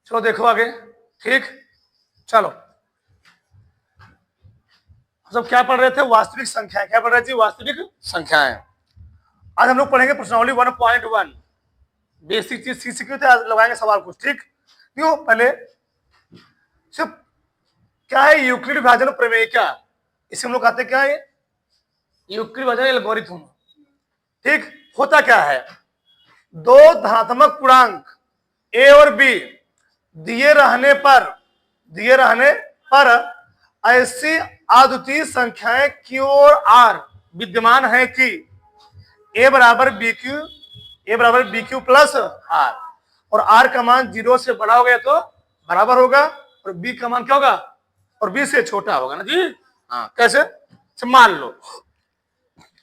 चलो देखो आगे। ठीक, चलो सब क्या पढ़ रहे थे? वास्तविक संख्याएं। क्या पढ़ रहे थे? वास्तविक संख्याएं। आज हम लोग पढ़ेंगे प्रश्नावली 1.1। बेसिक चीज सीख सीखी थे, आज लगाएंगे सवाल कुछ। ठीक, क्यों? पहले सिर्फ क्या है यूक्लिड विभाजन प्रमेय? क्या इसे हम लोग कहते हैं? क्या है यूक्लिड विभाजन एल्गोरिथम? ठीक, होता क्या है? दो धनात्मक पूर्णांक ए और बी दिए रहने पर ऐसी अद्वितीय संख्याएं क्यू और आर विद्यमान है कि ए बराबर बी क्यू प्लस आर, और आर का मान 0 से बड़ा हो गया तो बराबर होगा, और बी का मान क्या होगा? और बी से छोटा होगा ना जी। हाँ, कैसे? मान लो,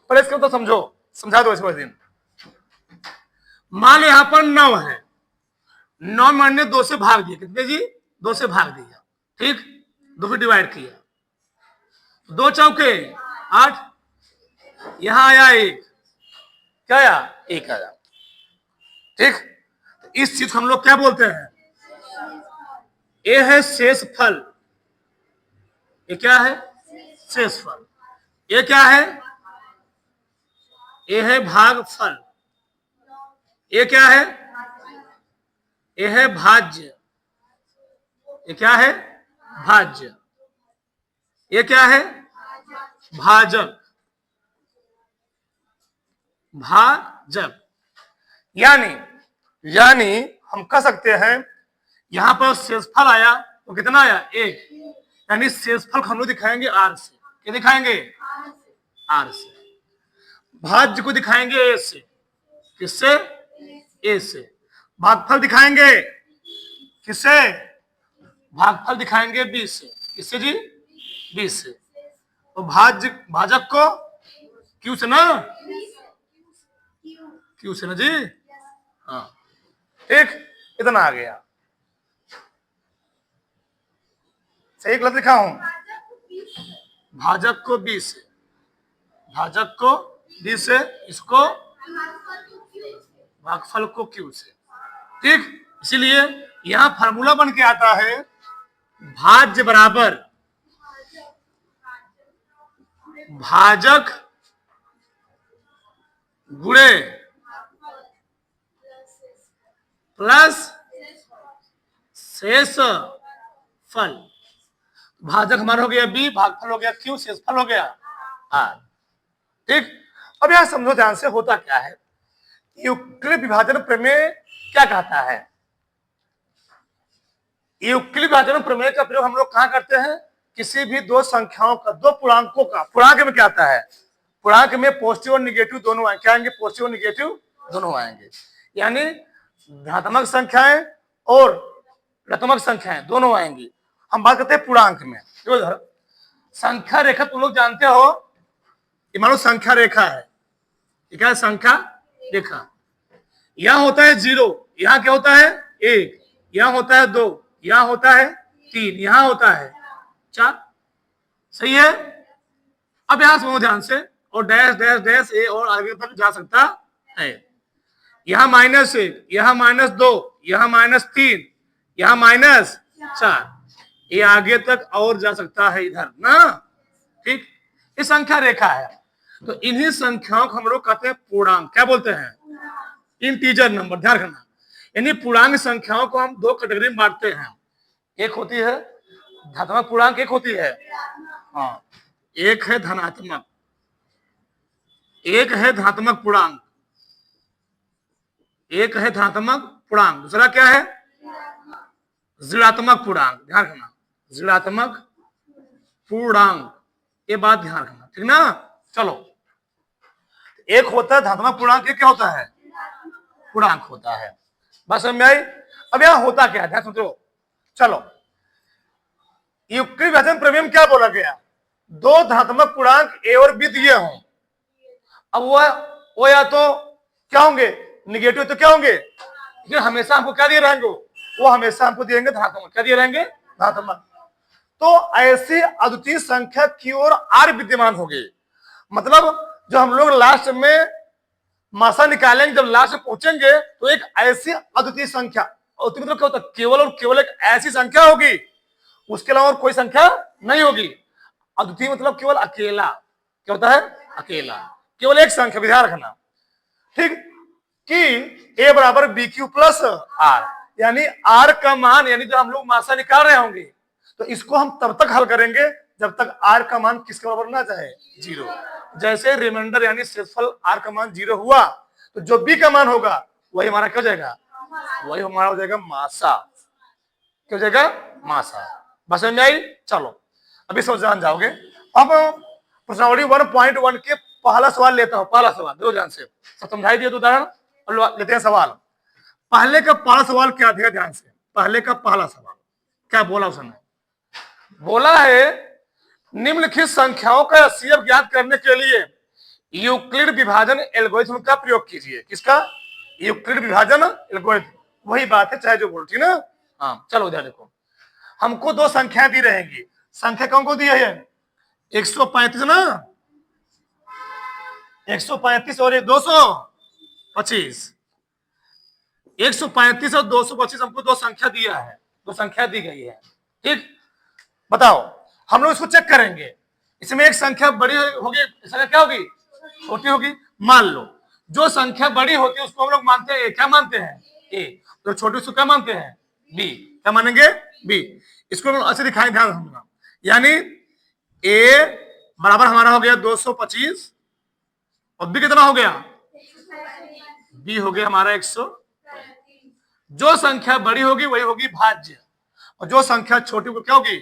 पर इसको तो समझा दो इस दिन। मान लो यहां पर 9 है, 9 में हमने 2 से भाग दिया। कितने जी? 2 से भाग दिया। ठीक, 2 से डिवाइड किया, 2 चौके 8, यहां आया 1, क्या आया? 1 आया। ठीक, तो इस चीज को हम लोग क्या बोलते हैं? ये है शेष फल। ये क्या है? शेष फल। ये क्या है? ये है भागफल। ये क्या है? ये है भाज्य। ये क्या है? भाज्य। ये क्या है? भाजक। भाजक यानी हम कह सकते हैं यहां पर शेषफल आया तो कितना आया? 1। यानी शेषफल हम लोग दिखाएंगे आर से। क्या दिखाएंगे? आर से। भाज्य को दिखाएंगे ए से। किससे? ए से। भागफल दिखाएंगे किससे? भागफल दिखाएंगे बी से। किससे जी? बी से। तो भाजक को क्यू से ना? क्यू से ना जी। हाँ, ठीक, इतना आ गया। सही गलत लिखा हूं? भाजक को बी से, भाजक को बी से, इसको भागफल को क्यू से। ठीक, इसीलिए यहां फार्मूला बन के आता है भाज्य बराबर भाजक गुणे प्लस शेष फल। भाजक हमारा हो गया बी, भागफल हो गया क्यू, शेषफल हो गया आर। ठीक, अब यहां समझो ध्यान से होता क्या है। यूक्लिड विभाजन प्रमेय क्या कहता है? यूक्लिड विभाजन प्रमेय का प्रयोग हम लोग कहां करते हैं? किसी भी दो संख्याओं का, दो पूर्णांकों का, पूर्णांक में क्या आता है? पूर्णांक में पॉजिटिव और निगेटिव दोनों आएंगे। क्या आएंगे? पॉजिटिव और निगेटिव दोनों आएंगे। यानी धनात्मक संख्याएं और ऋणात्मक संख्याएं दोनों आएंगी। हम बात करते हैं पूर्णांक में। संख्या रेखा तुम लोग जानते हो, ये मान लो संख्या रेखा है। ठीक है, संख्या रेखा। यहां होता है 0, यहां क्या होता है? 1, यहां होता है 2, यहां होता है 3, यहां होता है 4। सही है? अब यहां सुनो ध्यान से, और डैश डैश डैश ए और आगे तक जा सकता है। यहां -1, यहां -2, यहां -3, यहां -4, ये आगे तक और जा सकता है इधर ना। ठीक, ये संख्या रेखा है। तो इन्हीं संख्याओं को हम लोग कहते हैं पूर्णांक। क्या बोलते हैं? Integer number. ध्यान रखना, यानी पूर्णांक संख्याओं को हम 2 कैटेगरी में बांटते हैं। एक होती है धनात्मक पूर्णांक, एक होती है, हाँ, एक है धनात्मक, एक है धनात्मक पूर्णांक, एक है धनात्मक पूर्णांक, दूसरा क्या है? ऋणात्मक पूर्णांक। ध्यान रखना, ऋणात्मक पूर्णांक, ये बात ध्यान रखना। ठीक ना? चलो, एक होता है धनात्मक पूर्णांक, एक क्या होता है? पूर्णांक होता है। बस समझ में आई? अब यहां होता क्या है, ध्यान समझो। चलो, यूक्लिड विभाजन प्रमेय में क्या बोला गया? दो धनात्मक पूर्णांक ए और बी दिए हों, अब वो या तो क्या होंगे? निगेटिव तो क्या होंगे? लेकिन हमेशा हमको क्या दिए रहेंगे? वो हमेशा हमको दिएंगे धनात्मक। क्या दिए रहेंगे? धनात्मक। तो ऐसी अद्वितीय संख्या की ओर आर विद्यमान होगी। मतलब जो हम लोग लास्ट में मासा निकालेंगे, जब लास्ट में पहुंचेंगे तो एक ऐसी अद्वितीय संख्या और मतलब क्या होता है, केवल और केवल एक ऐसी संख्या होगी, उसके अलावा और कोई संख्या नहीं होगी। अद्वितीय मतलब केवल अकेला, क्या होता है, अकेला, केवल एक संख्या, ध्यान रखना, ठीक, कि a बराबर बी क्यू प्लस आर, यानी आर का मान, यानी जो हम लोग मासा निकाल रहे होंगे, तो इसको हम तब तक हल करेंगे जब तक आर का मान किसके बराबर ना जाए, 0। जैसे रिमाइंडर यानी शेषफल आर का मान 0 हुआ, तो जो बी का मान होगा वही हमारा क्या हो जाएगा, वही हमारा हो जाएगा मासा, क्या हो जाएगा, मासा। बस समझ में आई? चलो अभी सब जान जाओगे। अब प्रश्नावली 1.1 के पहला सवाल लेता हूं, पहला सवाल दो ध्यान से, सब समझाई दिया तो उदाहरण, और लेते हैं सवाल। पहले का पहला सवाल क्या दिया, ध्यान से, पहले का पहला सवाल क्या बोला उसने, बोला है निम्नलिखित संख्याओं का HCF ज्ञात करने के लिए यूक्लिड विभाजन एल्गोरिथम का प्रयोग कीजिए। किसका, यूक्लिड विभाजन एल्गोरिथम, वही बात है चाहे जो बोलती ना। हाँ चलो इधर देखो, हमको दो संख्याएं दी रहेंगी, संख्या कौन को दी है, 135 ना, 135 और 225, 135 और 225 हमको दो संख्या दिया है, दो संख्या दी गई है, ठीक। बताओ, हम लोग इसको चेक करेंगे, इसमें एक संख्या बड़ी होगी, संख्या क्या होगी, छोटी होगी। मान लो जो संख्या बड़ी होती है उसको हम लोग मानते हैं, क्या मानते हैं, ए, तो छोटी उसको क्या मानते हैं, बी, क्या मानेंगे, बी। इसको अच्छे दिखाएं, ध्यान रखना, यानी ए बराबर हमारा हो गया 225 और बी कितना हो गया, बी हो गया हमारा 100। जो संख्या बड़ी होगी वही होगी भाज्य, और जो संख्या छोटी होगी क्या होगी,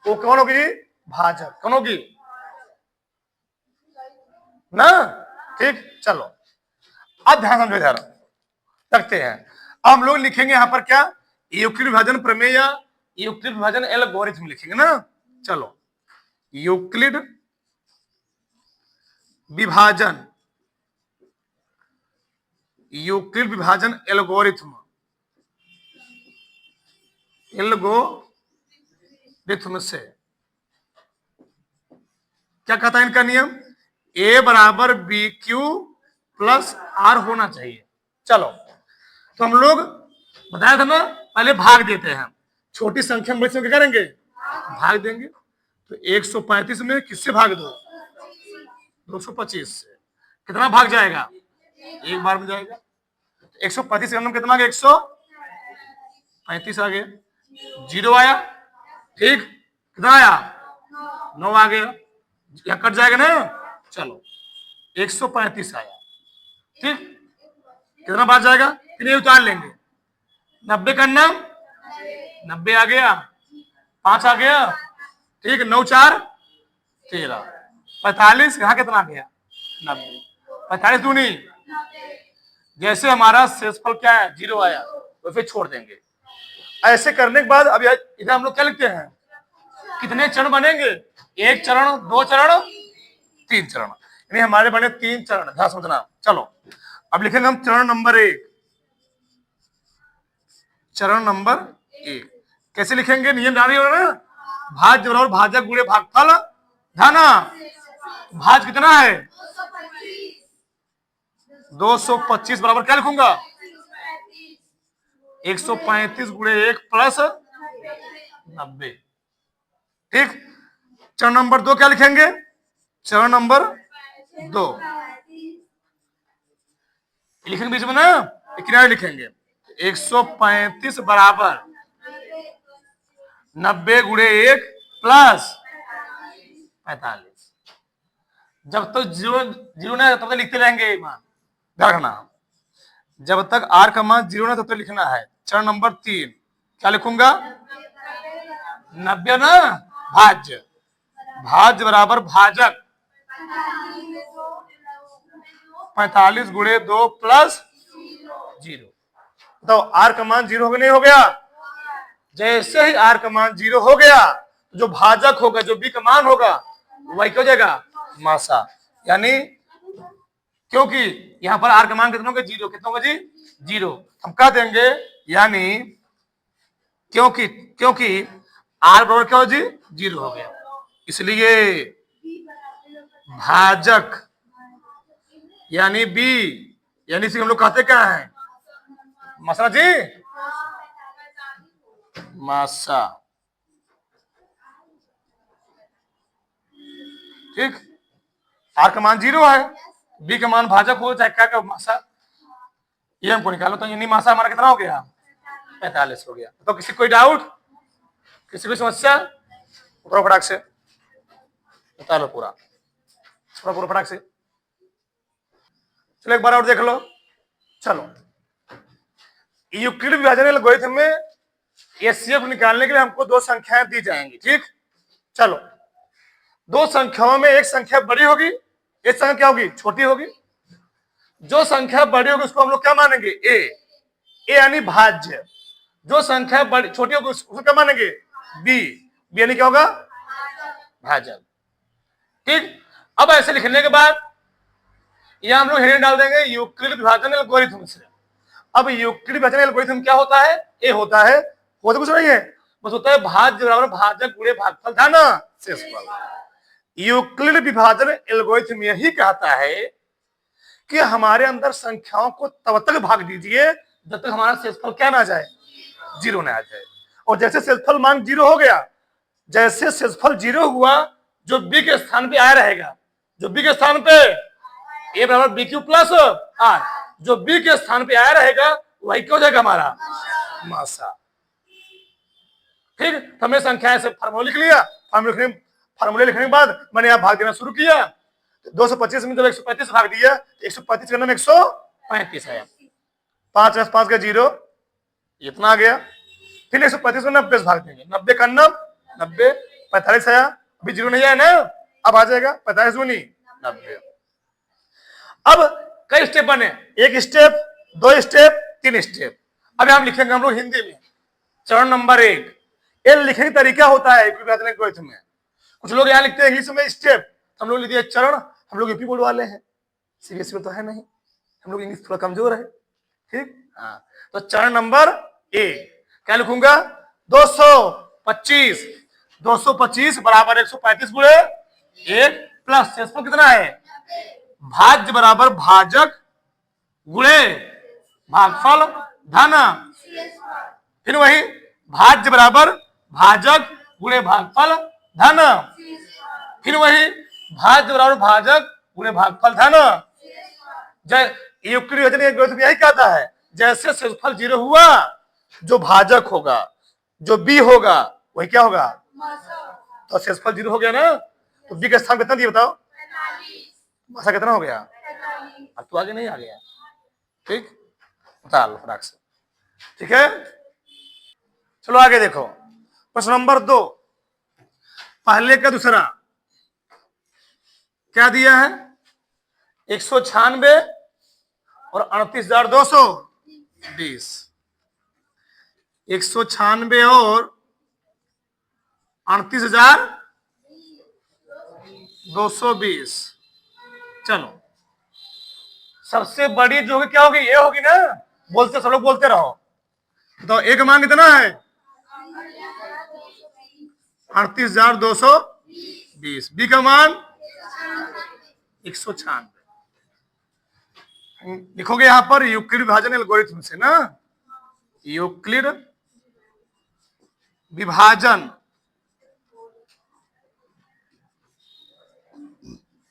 वो कौन होगी, भाजक, कौन होगी ना, ठीक। चलो अब ध्यान समझो, ध्यान रखते हैं। अब हम लोग लिखेंगे यहां पर क्या, यूक्लिड विभाजन प्रमेय या यूक्लिड विभाजन एल्गोरिथम लिखेंगे ना। चलो यूक्लिड विभाजन, यूक्लिड विभाजन एल्गोरिथम, एल्गोरिथम से क्या कहता है इनका नियम, ए बराबर बी क्यू प्लस आर होना चाहिए। चलो तो हम लोग बताया था ना, पहले भाग देते हैं, छोटी संख्या में बड़ी संख्या करेंगे, भाग देंगे। तो 135 में किससे भाग दो, 225 से, कितना भाग जाएगा, एक बार में जाएगा। 135 का कितना आ गया, 135 आ गया, 0 आया, ठीक, कितना आया, 9 आ गया, यहां कट जाएगा ना। चलो 135 आया, ठीक, कितना बार जाएगा, कितने उतार लेंगे, 90 करना, 90 आ गया, 5 आ गया, ठीक, 9 4 13, 45, यहां कितना आ गया, 90, 45 दूनी, जैसे हमारा शेषफल क्या है 0 आया, तो फिर छोड़ देंगे। ऐसे करने के बाद अब इधर हम लोग क्या लिखते हैं, कितने चरण बनेंगे, एक चरण, दो चरण, तीन चरण, यानी हमारे बने 3 चरण, ध्यान समझना। चलो अब लिखेंगे हम चरण नंबर 1, चरण नंबर 1 कैसे लिखेंगे, नियम जान रही हो ना, भाज्य बराबर भाजक गुणे भागफल, ध्यान, भाज कितना है 225 बराबर क्या लिखूंगा, 135 गुणे 1 प्लस 90, ठीक। चरण नंबर 2 क्या लिखेंगे, चरण नंबर 2 लिखेंगे बीच में ना, किनारे लिखेंगे, 135 बराबर 90 गुणे 1 प्लस 45, जब तक जीरो जीरो ना तब तक लिखते रहेंगे मान, रखना, जब तक आर का मान 0 ना तब तक लिखना है। चरण नंबर 3 क्या लिखूंगा, 90 ना, भाज्य, भाज्य बराबर भाजक 45 गुणे 2 प्लस 0। तो आर का मान 0 नहीं हो गया, जैसे ही आर का मान 0 हो गया, जो भाजक होगा, जो बी का मान होगा वही क्या हो जाएगा, मासा, यानी क्योंकि यहां पर आर का मान कितना होगा, 0, कितना होगा जी, 0, हम कह देंगे, यानी क्योंकि आर बराबर क्या हो जी, 0 हो गया, इसलिए भाजक यानी बी, यानी हम लोग कहते क्या है, मसला जी, मासा। ठीक, आर का मान 0 है, बी का मान भाजक हो चाहे क्या का मासा, ये हमको निकालो। तो यानी मासा हमारा कितना हो गया? 45 हो गया। तो किसी कोई डाउट, किसी भी समस्या? उतरो फटाक से, बता लो पूरा पूरा पूरा फटाक से। चलो एक बार और देख लो। चलो, यूक्लिड विभाजन एल्गोरिथम में एचसीएफ निकालने के लिए हमको दो संख्याएं दी जाएंगी। ठीक, चलो, दो संख्याओं में एक संख्या बड़ी होगी, एक संख्या क्या होगी? छोटी होगी। जो संख्या बड़ी होगी उसको हम लोग क्या मानेंगे? ए यानी भाज्य। जो संख्या बड़ी छोटी होगी उसको क्या मानेंगे? बी यानी क्या होगा? भाजक। ठीक, अब ऐसे लिखने के बाद यहां हम लोग हेडिंग डाल देंगे यूक्लिड विभाजन एल्गोरिथम से। अब यूक्लिड विभाजन एल्गोरिथम क्या होता है? ए होता है, होता कुछ नहीं है, बस होता है भाज्य बराबर भाजक गुणे भागफल था ना शेषफल। यूक्लिड विभाजन एल्गोरिथम यही कहता है कि हमारे अंदर संख्याओं को तब तक भाग दीजिए जब तक हमारा शेषफल क्या ना जाए? 0 ना आ जाए। और जैसे शेषफल मान 0 हो गया, जैसे शेषफल 0 हुआ, जो बी के स्थान पे आया रहेगा, जो बी के स्थान पे ए बराबर बी क्यू प्लस आर, जो बी के स्थान पे आया रहेगा वही क्या हो जाएगा? हमारा मासा। ठीक, तो हमने संख्या से फार्मूला लिख लिया। फार्मूले लिखने के बाद मैंने यहाँ भाग देना शुरू किया। 225 में जब 135 भाग दिया, 135 का नाम 135 आया, 5 में 5 का 0, इतना आ गया। फिर 135 को 90 से भाग देंगे, 90 का 90, 45 आया, अभी 0 नहीं आया ना, अब आ जाएगा 45 दूनी 90। अब कई स्टेप बने, एक स्टेप, 2 स्टेप, 3 स्टेप। अब हम लिखेंगे हम लोग हिंदी में। चरण नंबर 1, ये लिखने का तरीका होता है एल्गोरिथम में। कुछ लोग यहाँ लिखते हैं इंग्लिश में स्टेप, हम लोग लिख दिया चरण। हम लोग यूपी बोर्ड वाले हैं, सीबीएसई में तो है नहीं, हम लोग इंग्लिश थोड़ा कमजोर है। ठीक, हाँ, तो चरण नंबर 1 क्या लिखूंगा? 225, 225 बराबर 135 गुणे 1 प्लस शेषफल कितना है? भाज्य बराबर भाजक गुणे भागफल धन, फिर वही भाज्य बराबर भाजक गुणे भागफल धन, फिर वही भाज्य बराबर भाजक गुणे भागफल धन। यूक्लिड विभाजन एल्गोरिथम यही कहता है, जैसे शेषफल 0 हुआ, जो भाजक होगा, जो बी होगा, वही क्या होगा? तो शेषफल 0 हो गया ना, तो बी का स्थान कितना दिया बताओ? मासा कितना हो गया? अब तो आगे नहीं आ गया। ठीक, बता लो फटाक से। ठीक है, चलो आगे देखो। प्रश्न नंबर 2, पहले का दूसरा क्या दिया है? 196 और 38,220। 196 और 38,220। चलो, सबसे बड़ी जो होगी क्या होगी? ये होगी ना, बोलते सब लोग बोलते रहो। तो एक मान कितना है? 38,220। बी का मान 196। लिखोगे यहां पर यूक्लिड विभाजन एल्गोरिथम से ना, यूक्लिड विभाजन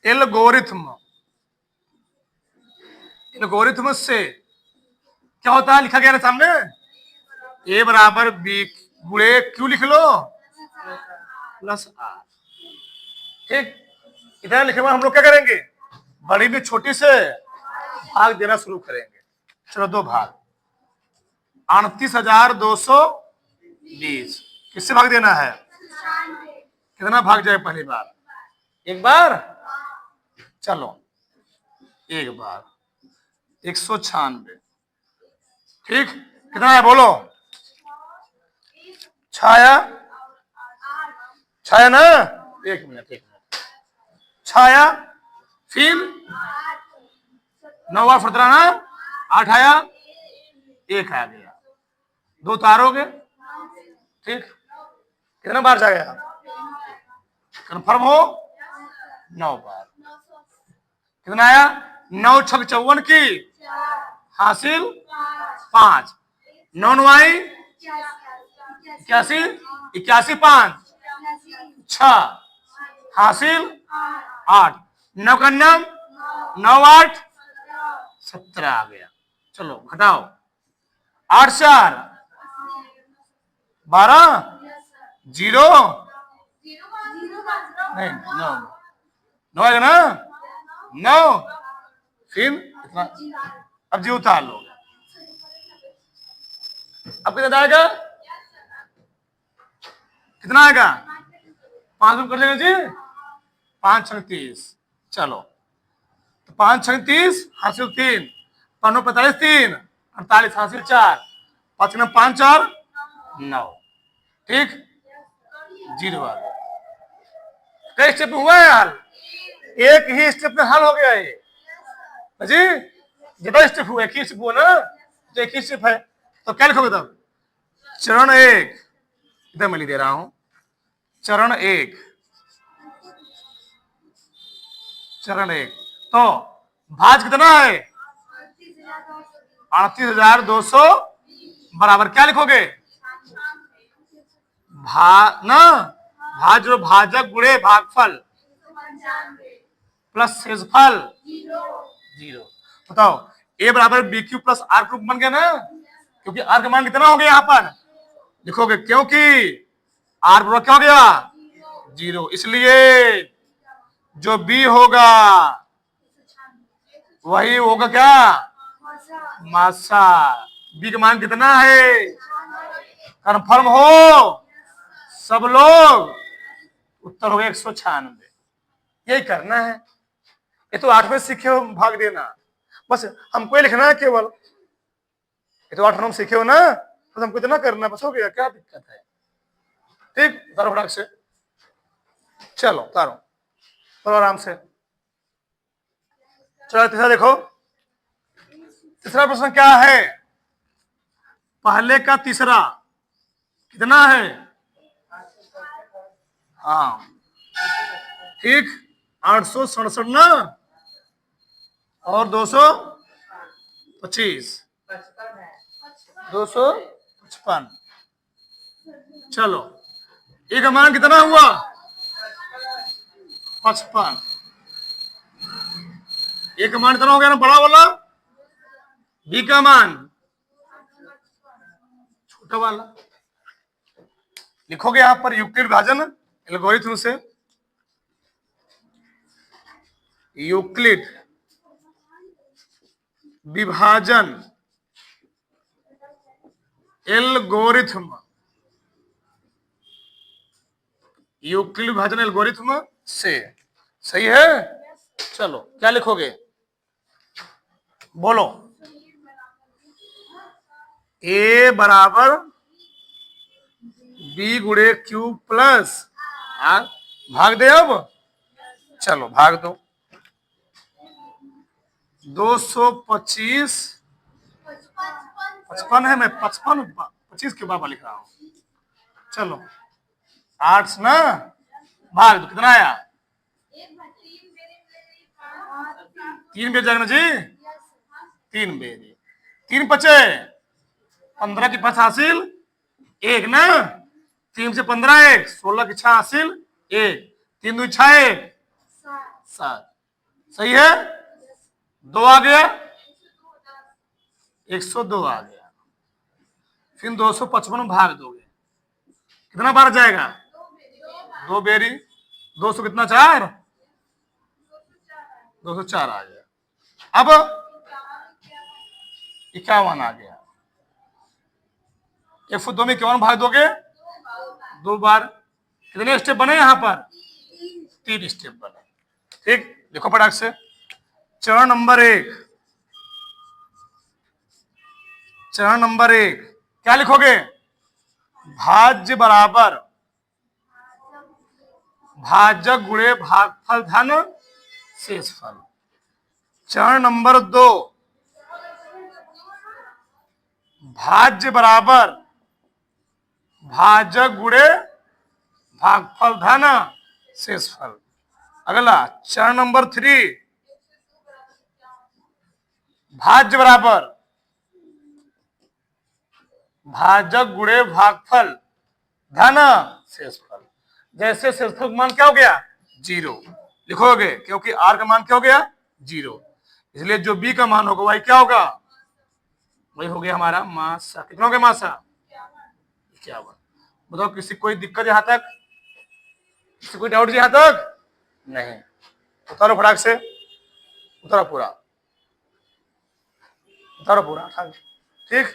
एल्गोरिथम से क्या होता है? लिखा गया ना सामने, ए बराबर बी गुणे क्यू लिख लो प्लस आर। ठीक, इधर लिखे हुए हम लोग क्या करेंगे? बड़ी में छोटी से भाग देना शुरू करेंगे। चलो 2 भाग, 38,220 किससे भाग देना है? कितना भाग जाए पहली बार? एक बार। चलो एक बार 196। ठीक, कितना है बोलो? छाया, छाया ना, एक मिनट, छाया, फिर 9 बार फटरा ना, 8 आया, 1 आ गया, 2 तारोगे। ठीक, कितना बार जा गया? कन्फर्म हो? 9 बार। कितना आया? 9 छक 54 की हासिल 5, 9 9 आई 81 81 5 6 हासिल 8 9 का 9 9 8 17 आ गया। चलो घटाओ 8 4 12 0 नहीं 9 9 आएगा ना 9 फिर इतना अब जी उतार लो। अब कितना आएगा कितना आएगा 5 में कर लेंगे जी 5 6 30 चलो तो 5 6 30 हासिल 3 5 45 3 48 हासिल 4 5 5 4 9 ठीक 0 आ गया। कई स्टेप हुआ है हल एक ही स्टेप में हल हो गया है जी जितना स्टेप हुआ एक ही स्टेप हुआ ना तो एक ही स्टेप है तो क्या लिखोगे तब चरण 1 इधर मैं लिख दे रहा हूं चरण 1 तो भाज कितना है 38,200 बराबर क्या लिखोगे भाज भाजक गुणे भागफल प्लस शेषफल 0 बताओ a बराबर B Q plus R cube बन गया ना क्योंकि आर का मान कितना हो गया यहाँ पर लिखोगे क्योंकि आर बराबर क्या हो गया 0 इसलिए जो बी होगा वही होगा क्या मासा बी का मान कितना है कंफर्म हो सब लोग उत्तर हो गया 196 यही करना है ये तो 8 में सीखे हो भाग देना बस हमको ही लिखना है केवल ये तो 8 में सीखे हो ना बस हमको इतना करना बस हो गया क्या दिक्कत है ठीक उतारो फटाक से चलो उतारो चलो आराम से चलो तीसरा देखो तीसरा प्रश्न क्या है पहले का तीसरा कितना है हाँ ठीक 867 ना और 225 255 चलो ए का मान कितना हुआ 55 ए का मान कितना हो गया ना बड़ा वाला बी का मान छोटा वाला लिखोगे यहां पर यूक्लिड विभाजन एल्गोरिथम से यूक्लिड विभाजन एल्गोरिथम यूक्लिड विभाजन एल्गोरिथम से सही है चलो क्या लिखोगे बोलो ए बराबर बी गुणे क्यू प्लस आर भाग दे अब चलो भाग दो 225 55 है मैं 25 के बाद लिख रहा हूं चलो 8 ना भाग दो कितना आया 3 बेर जाएगा जी 3 बेर 3 बचे 15 की 5 हासिल 1 ना 3 से 15 1 16 की 6 हासिल 1 3 2 6 1 7 सही है 2 आ गया 102 आ गया फिर 255 भाग दोगे कितना बार जाएगा 2 बेरी 200 कितना 4 204 आ गया अब 51 आ गया 102 में 51 भाग दोगे 2 बार कितने स्टेप बने यहां पर 3 स्टेप बने ठीक देखो फटाक से चरण नंबर 1 क्या लिखोगे भाज्य बराबर भाजक गुणे भागफल धन शेषफल चरण नंबर 2 भाज्य बराबर भाजक गुणे भागफल धन शेषफल अगला चरण नंबर 3 भाज्य बराबर भाजक गुणे भागफल धन शेषफल। जैसे शेषफल का मान क्या हो गया 0 लिखोगे, क्योंकि आर का मान क्या हो गया 0, इसलिए जो बी का मान होगा वही क्या होगा, वही हो गया हमारा मासा। कितना हो गया मासा 51। बताओ किसी कोई दिक्कत यहां तक, किसी कोई डाउट यहां तक नहीं? उतारो फटाक से, उतारो पूरा, उतारो पूरा, ठीक।